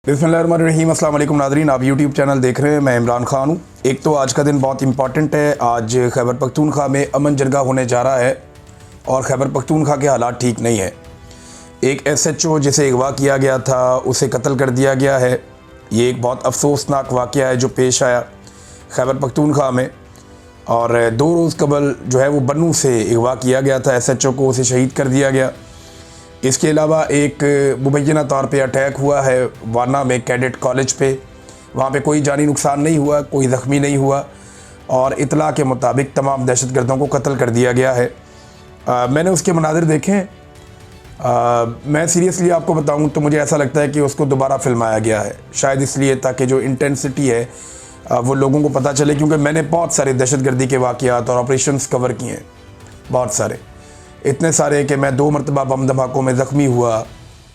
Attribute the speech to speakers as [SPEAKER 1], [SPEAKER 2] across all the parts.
[SPEAKER 1] बिस्मिल्लाहिर्रहमानिर्रहीम। अस्सलाम वालेकुम नाज़रीन, आप यूट्यूब चैनल देख रहे हैं। मैं इमरान खान हूँ। एक तो आज का दिन बहुत इंपॉर्टेंट है। आज खैबर पख्तूनख्वा में अमन जरगा होने जा रहा है और खैबर पख्तूनख्वा के हालात ठीक नहीं है। एक SHO जिसे अगवा किया गया था उसे कत्ल कर दिया गया है। ये एक बहुत अफसोसनाक वाक़या है जो पेश आया खैबर पख्तूनख्वा में। और 2 रोज़ कबल जो है वो बन्नू से अगवा किया गया था SHO को, उसे शहीद कर दिया गया। इसके अलावा एक मुबैना तौर पे अटैक हुआ है वाना में कैडेट कॉलेज पे। वहाँ पे कोई जानी नुकसान नहीं हुआ, कोई ज़ख्मी नहीं हुआ और इतला के मुताबिक तमाम दहशतगर्दों को कत्ल कर दिया गया है। मैंने उसके मनाज़िर देखे हैं। मैं सीरियसली आपको बताऊं तो मुझे ऐसा लगता है कि उसको दोबारा फिल्माया गया है, शायद इसलिए ताकि जो इंटेंसिटी है वो लोगों को पता चले। क्योंकि मैंने बहुत सारे दहशतगर्दी के वाक़यात और ऑपरेशंस कवर किए हैं, बहुत सारे, इतने सारे कि मैं 2 मरतबा बम धमाकों में ज़ख्मी हुआ,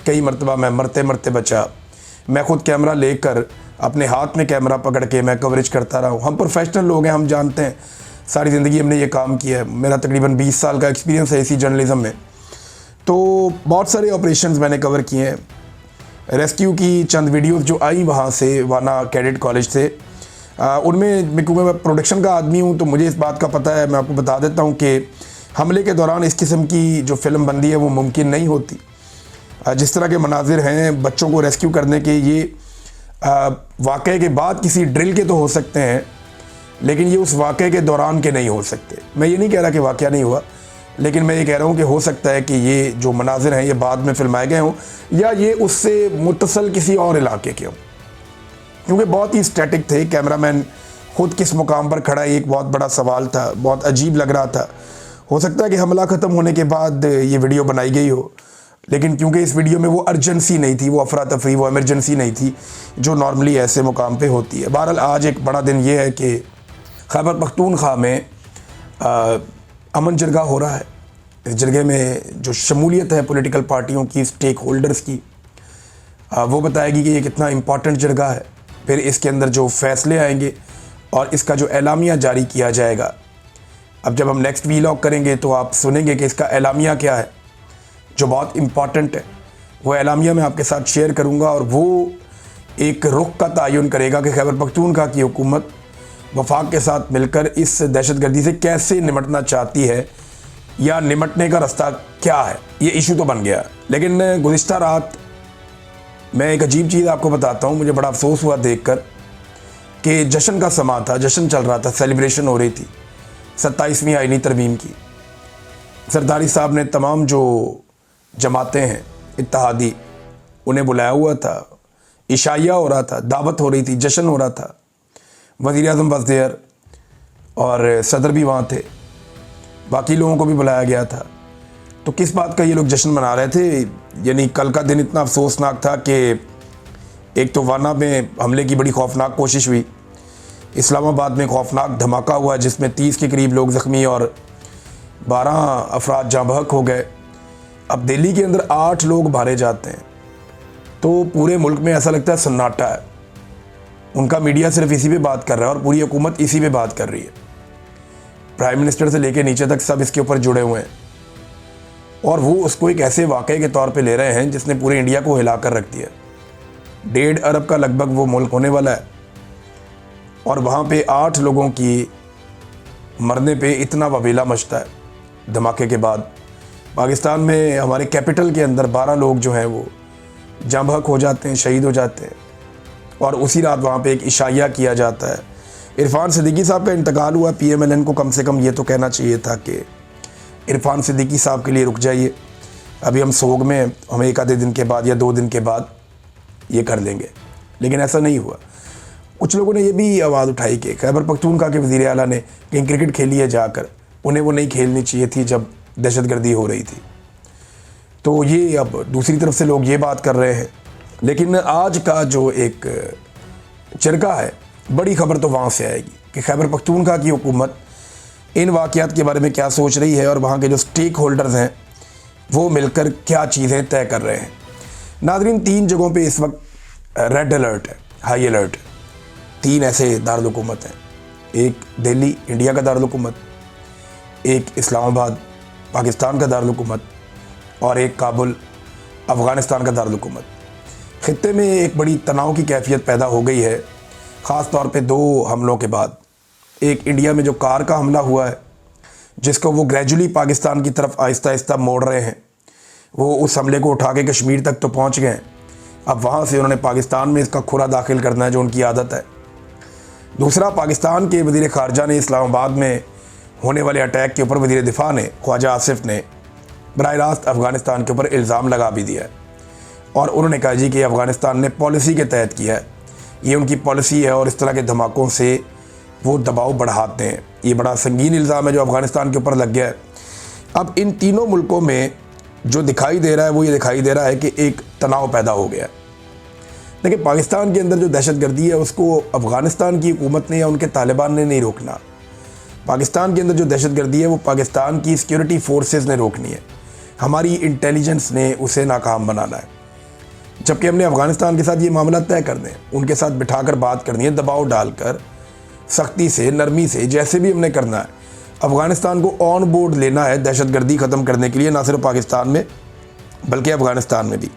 [SPEAKER 1] कई मरतबा मैं मरते मरते बचा। मैं ख़ुद कैमरा लेकर अपने हाथ में कैमरा पकड़ के मैं कवरेज करता रहा हूँ। हम प्रोफेशनल लोग हैं, हम जानते हैं, सारी ज़िंदगी हमने ये काम किया है। मेरा तकरीबन 20 साल का एक्सपीरियंस है इसी जर्नलिज़म में। तो बहुत सारे ऑपरेशंस मैंने कवर किए हैं। रेस्क्यू की चंद वीडियोज़ जो आई वहाँ से, वाना कैडेट कॉलेज से, उनमें क्योंकि मैं प्रोडक्शन का आदमी हूँ तो मुझे इस बात का पता है। मैं आपको बता देता हूँ कि हमले के दौरान इस किस्म की जो फ़िल्म बंदी है वो मुमकिन नहीं होती। जिस तरह के मनाजिर हैं बच्चों को रेस्क्यू करने के, ये वाक़े के बाद किसी ड्रिल के तो हो सकते हैं, लेकिन ये उस वाक़े के दौरान के नहीं हो सकते। मैं ये नहीं कह रहा कि वाक़या नहीं हुआ, लेकिन मैं ये कह रहा हूँ कि हो सकता है कि ये जो मनाजिर हैं ये बाद में फिल्माए गए हों या ये उससे मुत्तसल किसी और इलाके के हों, क्योंकि बहुत ही स्टैटिक थे। कैमरामैन ख़ुद किस मुकाम पर खड़ा है, एक बहुत बड़ा सवाल था, बहुत अजीब लग रहा था। हो सकता है कि हमला ख़त्म होने के बाद ये वीडियो बनाई गई हो, लेकिन क्योंकि इस वीडियो में वो अर्जेंसी नहीं थी, वो अफरा तफरी, वो इमरजेंसी नहीं थी जो नॉर्मली ऐसे मुकाम पे होती है। बहरहाल आज एक बड़ा दिन ये है कि खैबर पख्तूनख्वा में अमन जरगा हो रहा है। इस जरगे में जो शमूलियत है पॉलिटिकल पार्टियों की, स्टेक होल्डर्स की, वो बताएगी कि ये कितना इम्पॉर्टेंट जरगा है। फिर इसके अंदर जो फ़ैसले आएंगे और इसका जो एलामिया जारी किया जाएगा, अब जब हम नेक्स्ट वीलॉग करेंगे तो आप सुनेंगे कि इसका एलामिया क्या है जो बहुत इम्पॉर्टेंट है। वो एलामिया मैं आपके साथ शेयर करूंगा और वो एक रुख का तयन करेगा कि खैबर पख्तूनख्वा की हुकूमत वफाक के साथ मिलकर इस दहशतगर्दी से कैसे निमटना चाहती है या निमटने का रास्ता क्या है। ये इशू तो बन गया। लेकिन गुज़िश्ता रात मैं एक अजीब चीज़ आपको बताता हूँ। मुझे बड़ा अफसोस हुआ देख कर कि जश्न का समा था, जश्न चल रहा था, सेलिब्रेशन हो रही थी 27वीं आइनी तरमीम की। सरदारी साहब ने तमाम जो जमातें हैं इत्तेहादी, उन्हें बुलाया हुआ था, इशाइया हो रहा था, दावत हो रही थी, जश्न हो रहा था। वज़ीर आज़म वाज़ देयर और सदर भी वहाँ थे, बाकी लोगों को भी बुलाया गया था। तो किस बात का ये लोग जश्न मना रहे थे? यानी कल का दिन इतना अफसोसनाक था कि एक तो वाना में हमले की बड़ी खौफनाक कोशिश हुई, इस्लामाबाद में खौफनाक धमाका हुआ जिसमें 30 के करीब लोग ज़ख्मी और 12 अफराद जाँ बहक हो गए। अब दिल्ली के अंदर 8 लोग मारे जाते हैं तो पूरे मुल्क में ऐसा लगता है सन्नाटा है। उनका मीडिया सिर्फ इसी पे बात कर रहा है और पूरी हुकूमत इसी पे बात कर रही है। प्राइम मिनिस्टर से लेके नीचे तक सब इसके ऊपर जुड़े हुए हैं और वो उसको एक ऐसे वाक़े के तौर पे ले रहे हैं जिसने पूरे इंडिया को हिला कर रख दिया। 1.5 अरब का लगभग वो मुल्क होने वाला है और वहाँ पे 8 लोगों की मरने पे इतना वबीला मचता है धमाके के बाद। पाकिस्तान में हमारे कैपिटल के अंदर 12 लोग जो हैं वो जाँ बहक हो जाते हैं, शहीद हो जाते हैं और उसी रात वहाँ पे एक इशाइया किया जाता है। इरफान सिद्दीकी साहब का इंतकाल हुआ। PMLN को कम से कम ये तो कहना चाहिए था कि इरफान सिद्दीकी साहब के लिए रुक जाइए, अभी हम सोग में, हम एक आधे दिन के बाद या 2 दिन के बाद ये कर लेंगे, लेकिन ऐसा नहीं हुआ। कुछ लोगों ने ये भी आवाज़ उठाई कि खैबर पख्तूनख्वा के वज़ीर आला ने कहीं क्रिकेट खेली है जाकर, उन्हें वो नहीं खेलनी चाहिए थी जब दहशतगर्दी हो रही थी। तो ये अब दूसरी तरफ से लोग ये बात कर रहे हैं। लेकिन आज का जो एक जरगा है, बड़ी खबर तो वहाँ से आएगी कि खैबर पख्तूनख्वा की हुकूमत इन वाक़यात के बारे में क्या सोच रही है और वहाँ के जो स्टेक होल्डर्स हैं वो मिलकर क्या चीज़ें तय कर रहे हैं। नाज़रीन, 3 जगहों पे इस वक्त रेड अलर्ट है, हाई अलर्ट है। 3 ऐसे दारुल-हुकूमत हैं, एक दिल्ली इंडिया का दारुल-हुकूमत, एक इस्लामाबाद पाकिस्तान का दारुल-हुकूमत और एक काबुल अफ़गानिस्तान का दारुल-हुकूमत। खित्ते में एक बड़ी तनाव की कैफियत पैदा हो गई है, ख़ास तौर पे 2 हमलों के बाद। एक इंडिया में जो कार का हमला हुआ है, जिसको वो ग्रेजुअली पाकिस्तान की तरफ आहिस्ता आहिस्ता मोड़ रहे हैं। वो उस हमले को उठा के कश्मीर तक तो पहुंच गए, अब वहाँ से उन्होंने पाकिस्तान में इसका खुरा दाखिल करना है, जो उनकी आदत है। दूसरा, पाकिस्तान के वज़ीर ख़ारजा ने इस्लामाबाद में होने वाले अटैक के ऊपर वज़ीर दिफा ने, ख्वाजा आसिफ ने बराह रास्त अफ़गानिस्तान के ऊपर इल्ज़ाम लगा भी दिया है और उन्होंने कहा जी कि अफ़गानिस्तान ने पॉलिसी के तहत किया है, ये उनकी पॉलिसी है और इस तरह के धमाकों से वो दबाव बढ़ाते हैं। ये बड़ा संगीन इल्ज़ाम है जो अफ़गानिस्तान के ऊपर लग गया है। अब इन तीनों मुल्कों में जो दिखाई दे रहा है वो ये दिखाई दे रहा है कि एक तनाव पैदा हो गया है। देखिए, पाकिस्तान के अंदर जो दहशतगर्दी है उसको अफ़गानिस्तान की हुकूमत ने या उनके तालिबान ने नहीं रोकना। पाकिस्तान के अंदर जो दहशतगर्दी है वो पाकिस्तान की सिक्योरिटी फोर्सेस ने रोकनी है, हमारी इंटेलिजेंस ने उसे नाकाम बनाना है। जबकि हमने अफ़गानिस्तान के साथ ये मामला तय करने हैं, उनके साथ बिठाकर बात करनी है, दबाव डालकर, सख्ती से, नरमी से, जैसे भी हमने करना है। अफ़गानिस्तान को ऑन बोर्ड लेना है दहशतगर्दी ख़त्म करने के लिए, ना सिर्फ पाकिस्तान में बल्कि अफ़गानिस्तान में भी।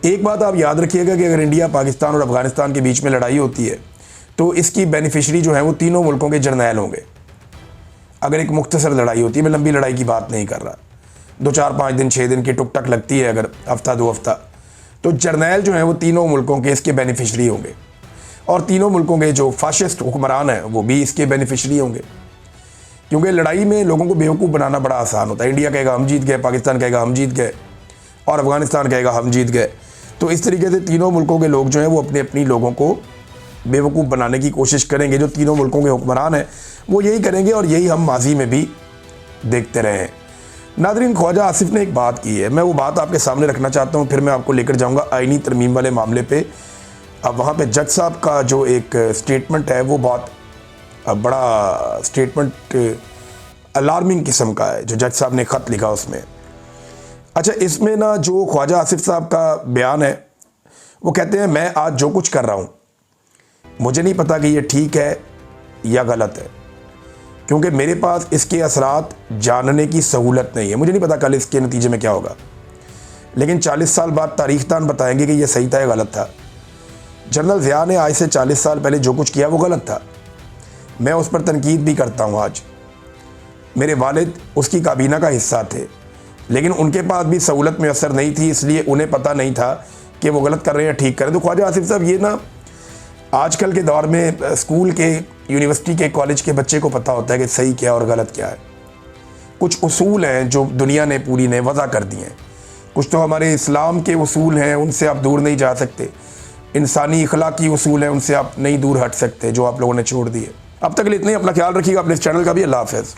[SPEAKER 1] एक बात आप याद रखिएगा कि अगर इंडिया, पाकिस्तान और अफ़गानिस्तान के बीच में लड़ाई होती है तो इसकी बेनिफिशरी जो है वो तीनों मुल्कों के जर्नैल होंगे। अगर एक मुख्तसर लड़ाई होती है, मैं लंबी लड़ाई की बात नहीं कर रहा, 2, 4, 5 दिन, 6 दिन की टुक टक लगती है, अगर हफ्ता 2 हफ्ता, तो जर्नैल जो हैं वो तीनों मुल्कों के इसके बेनिफिशरी होंगे और तीनों मुल्कों के जो फाशिस्ट हुक्मरान हैं वो भी इसके बेनिफिशरी होंगे। क्योंकि लड़ाई में लोगों को बेवकूफ़ बनाना बड़ा आसान होता है। इंडिया कहेगा हम जीत गए, पाकिस्तान कहेगा हम जीत गए और अफ़गानिस्तान कहेगा हम जीत गए। तो इस तरीके से तीनों मुल्कों के लोग जो हैं वो अपने अपनी लोगों को बेवकूफ़ बनाने की कोशिश करेंगे। जो तीनों मुल्कों के हुक्मरान हैं वो यही करेंगे और यही हम माजी में भी देखते रहे हैं। नादरीन, ख्वाजा आसिफ ने एक बात की है, मैं वो बात आपके सामने रखना चाहता हूँ, फिर मैं आपको लेकर जाऊँगा आईनी तरमीम वाले मामले पे। अब वहाँ पे जज साहब का जो एक स्टेटमेंट है वो बहुत बड़ा स्टेटमेंट, अलार्मिंग किस्म का है, जो जज साहब ने ख़त लिखा उसमें। अच्छा, इसमें ना जो ख्वाजा आसिफ साहब का बयान है वो कहते हैं, मैं आज जो कुछ कर रहा हूँ मुझे नहीं पता कि ये ठीक है या गलत है, क्योंकि मेरे पास इसके असरात जानने की सहूलत नहीं है। मुझे नहीं पता कल इसके नतीजे में क्या होगा, लेकिन 40 साल बाद तारीख़दान बताएंगे कि ये सही था या गलत था। जनरल ज़िया ने आज से 40 साल पहले जो कुछ किया वो गलत था, मैं उस पर तनकीद भी करता हूँ। आज मेरे वालिद उसकी काबीना का हिस्सा थे, लेकिन उनके पास भी सहूलत मैसर नहीं थी, इसलिए उन्हें पता नहीं था कि वो गलत कर रहे हैं या ठीक कर रहे हैं। तो ख्वाजा आसिफ साहब, ये ना आजकल के दौर में स्कूल के, यूनिवर्सिटी के, कॉलेज के बच्चे को पता होता है कि सही क्या और गलत क्या है। कुछ उसूल हैं जो दुनिया ने पूरी ने वज़ा कर दिए हैं, कुछ तो हमारे इस्लाम के उसूल हैं, उनसे आप दूर नहीं जा सकते। इंसानी अखलाकी उसूल हैं, उनसे आप नहीं दूर हट सकते, जो आप लोगों ने छोड़ दिए। अब तक के लिए इतना ही। अपना ख्याल रखिएगा, अपने इस चैनल का भी। अल्लाह हाफ़िज़।